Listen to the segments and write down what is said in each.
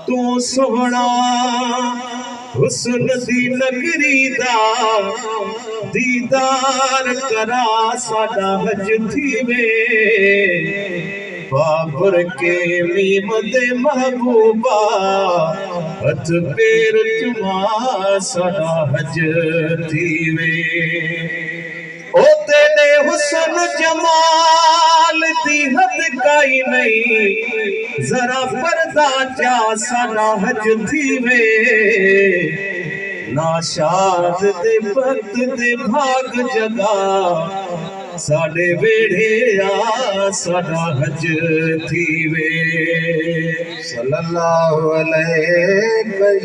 तू सोहना हुस्न दी नगरी दा दीदार करा साडा हज थीवे बाबर के मीम दे महबूबा हथ पैर चुमा साडा हज थीवे ओ तेरे हुस्न जमाल दी हद काई नहीं जरा पर्दा जा साडा हज थीवे नाशाद दे वक्त दे भाग जगा साडे वेड़े आ साडा हज थीवे सल्लल्लाहु अलैहि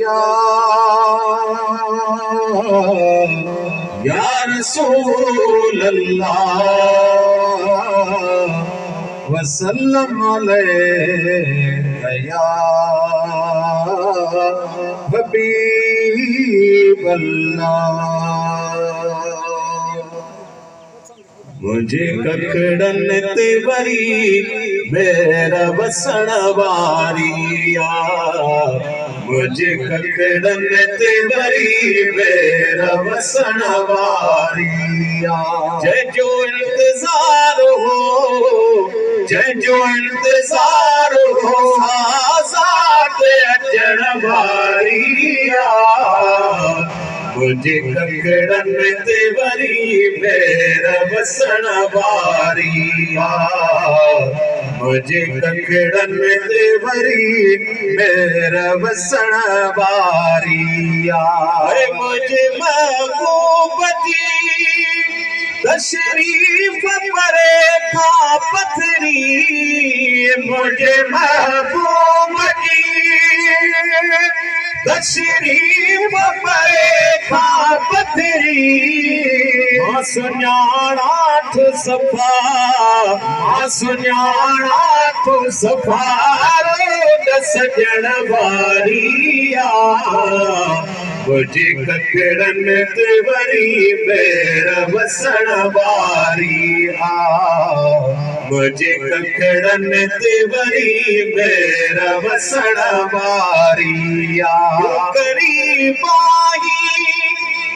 या रसूल अल्लाह वसल्लम अलैहि या हबीब अल्लाह। मुझे ककड़न ते वरी मेरा वसण वारिया मुझे ककड़न ते वरी मेरा वसण वारिया जय जो इंतजार हो जय जो इंतजार हो आजाद अचण वारिया मुझे ककड़न ते वरी मेरा वसण वारिया मुझे ककड़न ते वरी मेरा वसण वारिया मुझे महबूब जी तशरीफ परे खा पथरी मुझे महबूब जी तशरीफ परे खा पथरी सुञाणा थो सफ़ा सुञाणा थो सफ़ा सजण वारिया मुझे ककड़न ते वरी मेरा वसण वारिया मुझे ककड़न ते वरी मेरा वसण वारिया करीब आई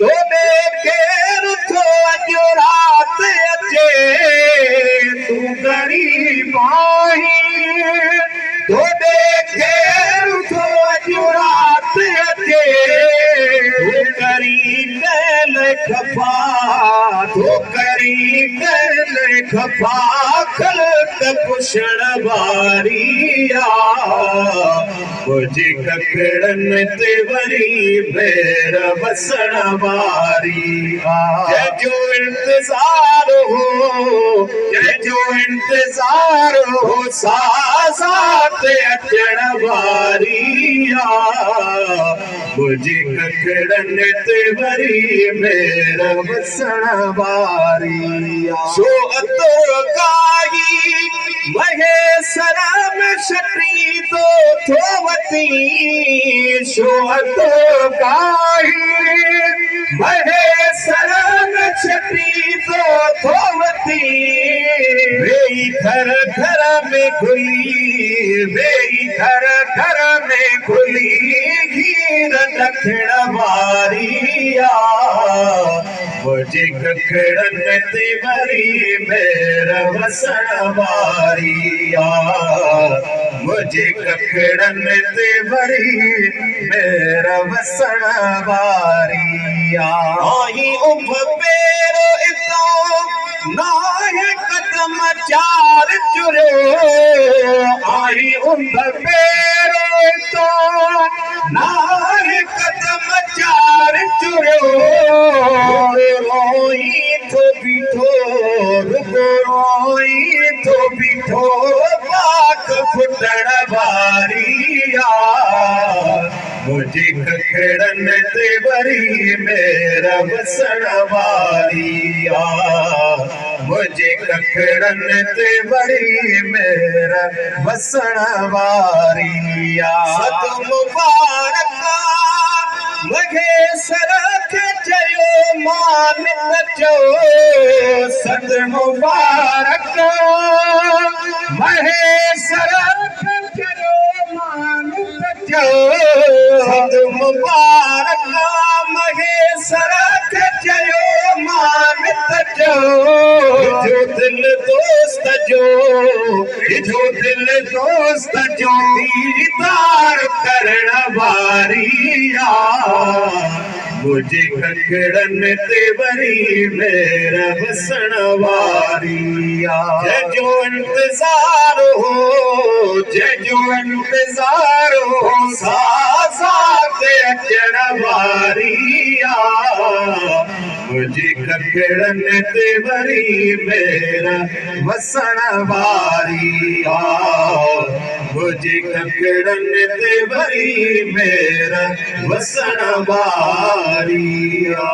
तोड़े केर थो अॼु रात अचे तू गरीब आई तोड़े केर थो अॼु रात अचे तू करी कैल खफा तू करी कैल खफा खलक पुछण वारिया मुझे ककड़न ते वरी मेरा वसण वारिया जय जो इंतजार हो जय जो इंतजार हो साज़ात अचण वारिया मुझे ककड़न ते वरी मेरा वसण वारिया सो अतो काई महेसर में छटी तो थोवती सो अतो काई महेसर में छटी तो थोवती वेई घर घर में खुली वेई घर घर में खुली घीर दखण वारिया मुझे ककड़न ते वरी मेरा वसण वारिया मुझे ककड़न ते वरी मेरा वसण वारिया आई उभ पेरो इतो नाहे कदम चार चुरो आई उभ पेरो इतो नाहे कदम चार चुरो रोई तो बीठो रोई तो बीठो पाक फुटण वारिया मुझे ककड़न ते वरी मेरा वसण वारिया मुझे ककड़न ते वरी मेरा वसण वारिया सत मुबारक महेसर खे चयो मान चो सत मुबारक महेसर खे चयो मान कजो सद मुबारक महेसर कजो मान तजो जो दिल दोस्त जो दीदार करण वारिया मुझे ककड़न ते वरी मेरा वसण वारिया जो इंतजार हो सासा ते अचण वारिया मुझे ककड़न ते वरी मेरा वसण वारिया मुझे ककड़न ते वरी मेरा वसण वारिया